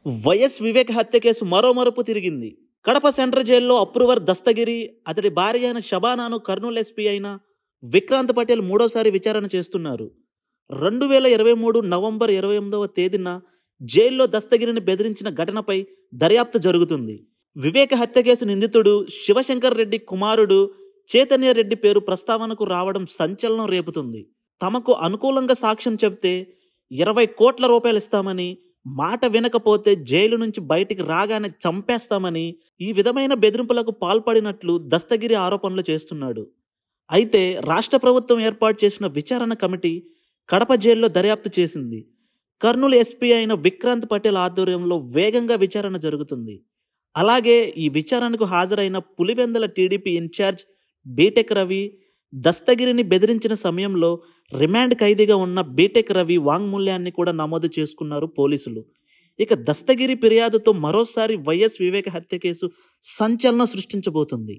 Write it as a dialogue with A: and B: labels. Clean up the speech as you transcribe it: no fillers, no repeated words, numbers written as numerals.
A: YS Vivek హత్య case మరో మరుపు తిరిగింది. కడప సెంట్రల్ జైల్లో అప్రూవర్ దస్తగిరి, అతడి భార్య అయిన షబానాను కర్నూలు ఎస్పీ అయిన విక్రాంత్ పటేల్ మూడోసారి విచారణ చేస్తున్నారు. 2023 నవంబర్ 28వ తేదీన జైల్లో దస్తగిరిని బెదిరించిన ఘటనపై దర్యాప్తు జరుగుతుంది. వివేక్ హత్య కేసు నిందితుడు శివశంకర్ రెడ్డి కుమారుడు చైతన్య రెడ్డి పేరు ప్రస్తావనకు రావడం సంచలనం రేపుతుంది. తమకు అనుకూలంగా సాక్ష్యం చెబితే 20 కోట్ల రూపాయలు ఇస్తామని, మాట వినకపోతే జైలు నుంచి బయటికి రాగానే చంపేస్తామని ఈ విధమైన బెదిరింపులకు పాల్పడినట్లు దస్తగిరి ఆరోపణలు చేస్తున్నాడు. అయితే రాష్ట్ర ప్రభుత్వం ఏర్పాటు చేసిన విచారణ కమిటీ కడప జైల్లో దర్యాప్తు చేసింది. కర్నూలు ఎస్పీ అయిన విక్రాంత్ పటేల్ ఆధ్వర్యంలో వేగంగా విచారణ జరుగుతుంది. అలాగే ఈ విచారణకు హాజరైన పులివెందుల టీడీపీ ఇన్ఛార్జ్ బీటెక్ రవి, దస్తగిరిని బెదిరించిన సమయంలో రిమాండ్ ఖైదీగా ఉన్న బీటెక్ రవి వాంగ్మూల్యాన్ని కూడా నమోదు చేసుకున్నారు పోలీసులు. ఇక దస్తగిరి ఫిర్యాదుతో మరోసారి వైఎస్ వివేక్ హత్య కేసు సంచలనం సృష్టించబోతుంది.